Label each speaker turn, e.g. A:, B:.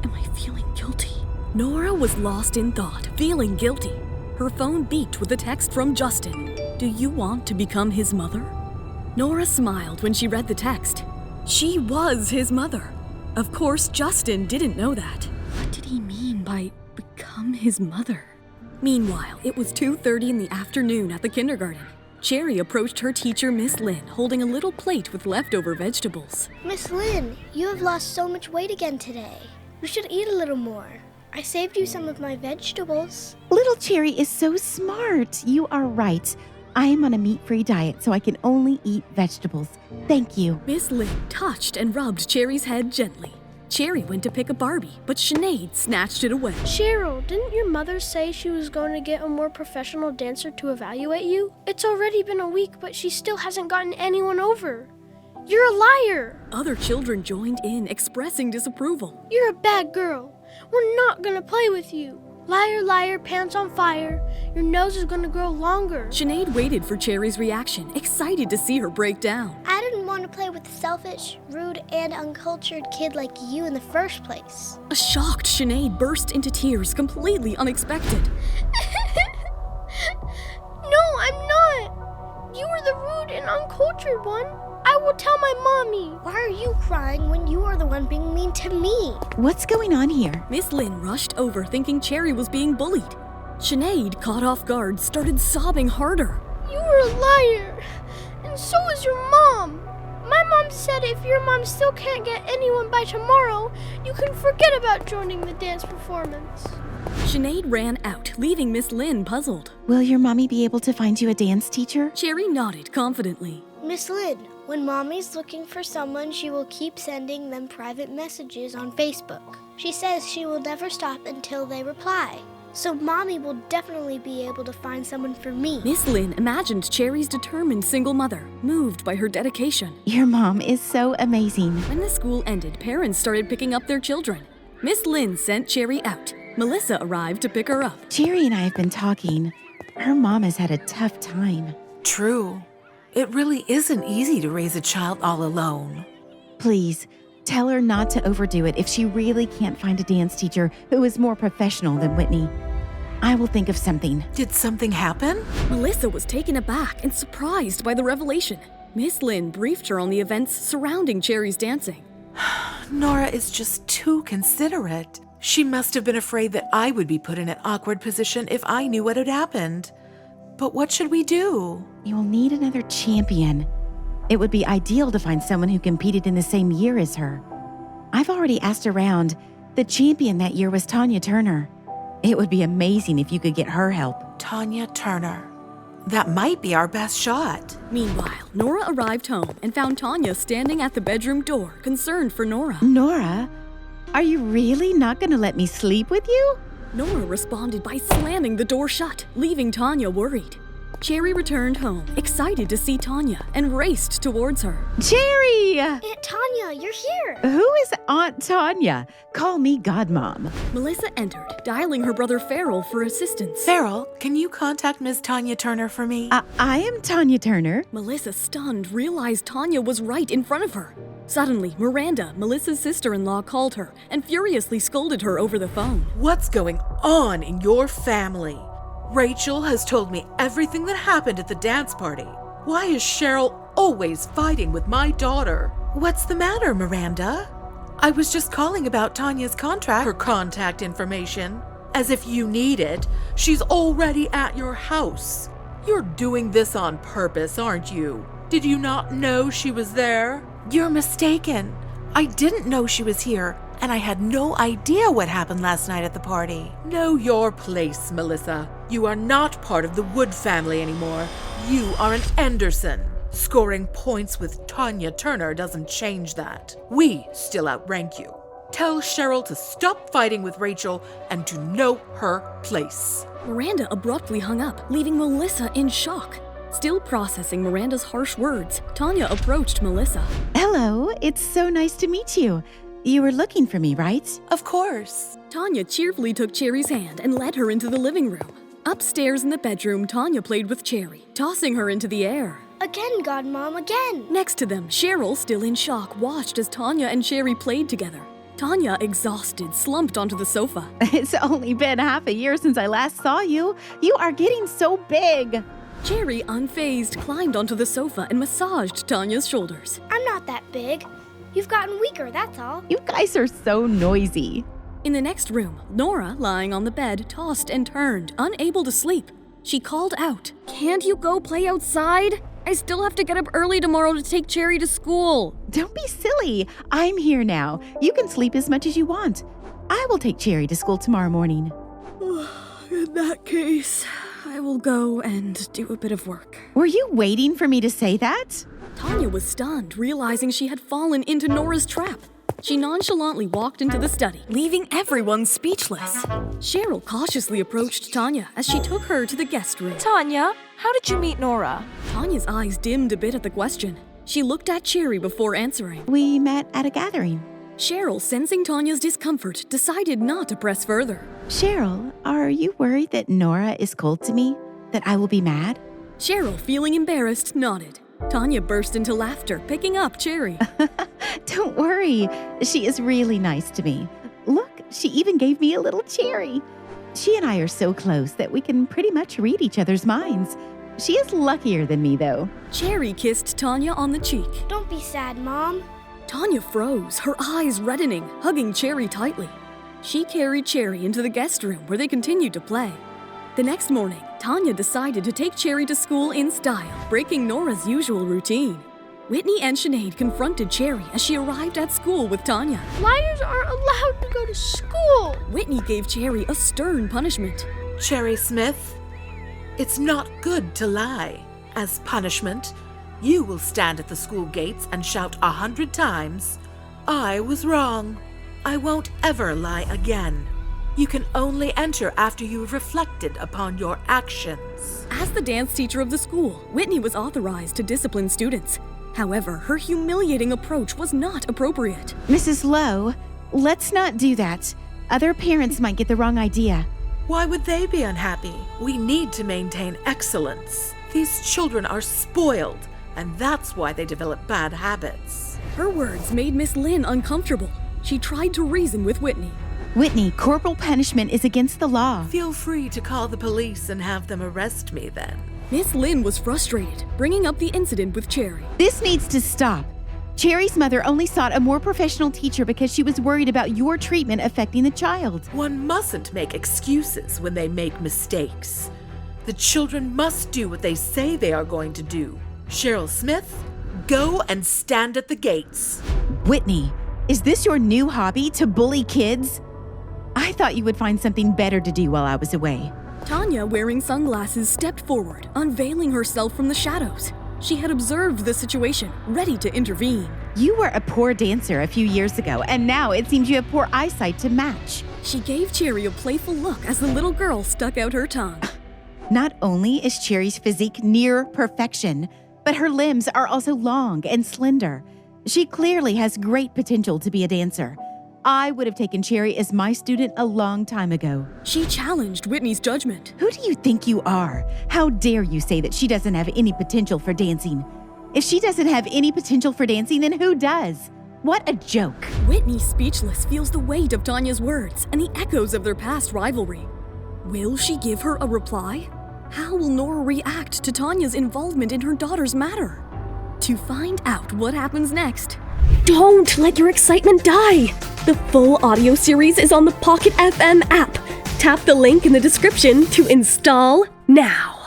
A: am I feeling guilty? Nora was lost in thought, feeling guilty. Her phone beeped with a text from Justin. Do you want to become his mother? Nora smiled when she read the text. She was his mother. Of course, Justin didn't know that. What did he mean by become his mother? Meanwhile, it was 2:30 in the afternoon at the kindergarten. Cherry approached her teacher, Miss Lynn, holding a little plate with leftover vegetables.
B: Miss Lynn, you have lost so much weight again today. You should eat a little more. I saved you some of my vegetables.
C: Little Cherry is so smart. You are right. I am on a meat-free diet, so I can only eat vegetables. Thank you.
A: Miss Lynn touched and rubbed Cherry's head gently. Cherry went to pick a Barbie, but Sinead snatched it away.
D: Cheryl, didn't your mother say she was going to get a more professional dancer to evaluate you? It's already been a week, but she still hasn't gotten anyone over. You're a liar!
A: Other children joined in, expressing disapproval.
D: You're a bad girl. We're not gonna play with you. Liar, liar, pants on fire. Your nose is gonna grow longer.
A: Sinead waited for Cherry's reaction, excited to see her break down.
B: I didn't want to play with a selfish, rude, and uncultured kid like you in the first place.
A: A shocked Sinead burst into tears, completely unexpected.
D: No, I'm not. You were the rude and uncultured one. I will tell my mommy.
B: Why are you crying when you are the one being mean to me?
C: What's going on here?
A: Miss Lynn rushed over, thinking Cherry was being bullied. Sinead, caught off guard, started sobbing harder.
D: You were a liar, and so is your mom. My mom said if your mom still can't get anyone by tomorrow, you can forget about joining the dance performance.
A: Sinead ran out, leaving Miss Lynn puzzled.
C: Will your mommy be able to find you a dance teacher?
A: Cherry nodded confidently.
B: Miss Lynn, when Mommy's looking for someone, she will keep sending them private messages on Facebook. She says she will never stop until they reply. So Mommy will definitely be able to find someone for me.
A: Miss Lynn imagined Cherry's determined single mother, moved by her dedication.
C: Your mom is so amazing.
A: When the school ended, parents started picking up their children. Miss Lynn sent Cherry out. Melissa arrived to pick her up.
C: Cherry and I have been talking. Her mom has had a tough time.
E: True. It really isn't easy to raise a child all alone.
C: Please, tell her not to overdo it if she really can't find a dance teacher who is more professional than Whitney. I will think of something.
E: Did something happen?
A: Melissa was taken aback and surprised by the revelation. Miss Lynn briefed her on the events surrounding Cherry's dancing.
E: Nora is just too considerate. She must have been afraid that I would be put in an awkward position if I knew what had happened. But what should we do?
C: You will need another champion. It would be ideal to find someone who competed in the same year as her. I've already asked around. The champion that year was Tanya Turner. It would be amazing if you could get her help.
E: Tanya Turner. That might be our best shot.
A: Meanwhile, Nora arrived home and found Tanya standing at the bedroom door, concerned for Nora.
C: Nora, are you really not going to let me sleep with you?
A: Nora responded by slamming the door shut, leaving Tanya worried. Cherry returned home, excited to see Tanya, and raced towards her.
C: Cherry!
B: Aunt Tanya, you're here.
C: Who is Aunt Tanya? Call me Godmom.
A: Melissa entered, dialing her brother Farrell for assistance.
E: Farrell, can you contact Ms. Tanya Turner for me?
C: I am Tanya Turner.
A: Melissa, stunned, realized Tanya was right in front of her. Suddenly, Miranda, Melissa's sister-in-law, called her and furiously scolded her over the phone.
E: What's going on in your family? Rachel has told me everything that happened at the dance party. Why is Cheryl always fighting with my daughter? What's the matter, Miranda? I was just calling about Tanya's contract, her contact information. As if you need it. She's already at your house. You're doing this on purpose, aren't you? Did you not know she was there? You're mistaken. I didn't know she was here, and I had no idea what happened last night at the party. Know your place, Melissa. You are not part of the Wood family anymore. You are an Anderson. Scoring points with Tanya Turner doesn't change that. We still outrank you. Tell Cheryl to stop fighting with Rachel and to know her place.
A: Miranda abruptly hung up, leaving Melissa in shock. Still processing Miranda's harsh words, Tanya approached Melissa.
C: Hello, it's so nice to meet you. You were looking for me, right?
E: Of course.
A: Tanya cheerfully took Cherry's hand and led her into the living room. Upstairs in the bedroom, Tanya played with Cherry, tossing her into the air.
B: Again, Godmom, again.
A: Next to them, Cheryl, still in shock, watched as Tanya and Cherry played together. Tanya, exhausted, slumped onto the sofa.
C: It's only been half a year since I last saw you. You are getting so big.
A: Cherry, unfazed, climbed onto the sofa and massaged Tanya's shoulders.
B: I'm not that big. You've gotten weaker, that's all.
C: You guys are so noisy.
A: In the next room, Nora, lying on the bed, tossed and turned, unable to sleep. She called out, "Can't you go play outside? I still have to get up early tomorrow to take Cherry to school."
C: Don't be silly. I'm here now. You can sleep as much as you want. I will take Cherry to school tomorrow morning.
A: In that case, I will go and do a bit of work.
C: Were you waiting for me to say that?
A: Tanya was stunned, realizing she had fallen into Nora's trap. She nonchalantly walked into the study, leaving everyone speechless. Cheryl cautiously approached Tanya as she took her to the guest room.
F: Tanya, how did you meet Nora?
A: Tanya's eyes dimmed a bit at the question. She looked at Cherry before answering.
C: We met at a gathering.
A: Cheryl, sensing Tanya's discomfort, decided not to press further.
C: Cheryl, are you worried that Nora is cold to me? That I will be mad?
A: Cheryl, feeling embarrassed, nodded. Tanya burst into laughter, picking up Cherry.
C: Don't worry. She is really nice to me. Look, she even gave me a little cherry. She and I are so close that we can pretty much read each other's minds. She is luckier than me, though.
A: Cherry kissed Tanya on the cheek.
B: Don't be sad, Mom.
A: Tanya froze, her eyes reddening, hugging Cherry tightly. She carried Cherry into the guest room where they continued to play. The next morning, Tanya decided to take Cherry to school in style, breaking Nora's usual routine. Whitney and Sinead confronted Cherry as she arrived at school with Tanya.
D: Liars aren't allowed to go to school.
A: Whitney gave Cherry a stern punishment.
E: Cherry Smith, it's not good to lie. As punishment, you will stand at the school gates and shout 100 times, "I was wrong. I won't ever lie again." You can only enter after you have reflected upon your actions.
A: As the dance teacher of the school, Whitney was authorized to discipline students. However, her humiliating approach was not appropriate.
C: Mrs. Lowe, let's not do that. Other parents might get the wrong idea.
E: Why would they be unhappy? We need to maintain excellence. These children are spoiled, and that's why they develop bad habits.
A: Her words made Miss Lynn uncomfortable. She tried to reason with Whitney.
C: Whitney, corporal punishment is against the law.
E: Feel free to call the police and have them arrest me then.
A: Miss Lynn was frustrated, bringing up the incident with Cherry.
C: This needs to stop. Cherry's mother only sought a more professional teacher because she was worried about your treatment affecting the child.
E: One mustn't make excuses when they make mistakes. The children must do what they say they are going to do. Cheryl Smith, go and stand at the gates.
C: Whitney, is this your new hobby, to bully kids? I thought you would find something better to do while I was away.
A: Tanya, wearing sunglasses, stepped forward, unveiling herself from the shadows. She had observed the situation, ready to intervene.
C: You were a poor dancer a few years ago, and now it seems you have poor eyesight to match.
A: She gave Cherry a playful look as the little girl stuck out her tongue.
C: Not only is Cherry's physique near perfection, but her limbs are also long and slender. She clearly has great potential to be a dancer. I would have taken Cherry as my student a long time ago.
A: She challenged Whitney's judgment.
C: Who do you think you are? How dare you say that she doesn't have any potential for dancing? If she doesn't have any potential for dancing, then who does? What a joke.
A: Whitney, speechless, feels the weight of Tanya's words and the echoes of their past rivalry. Will she give her a reply? How will Nora react to Tanya's involvement in her daughter's matter? To find out what happens next, don't let your excitement die! The full audio series is on the Pocket FM app. Tap the link in the description to install now.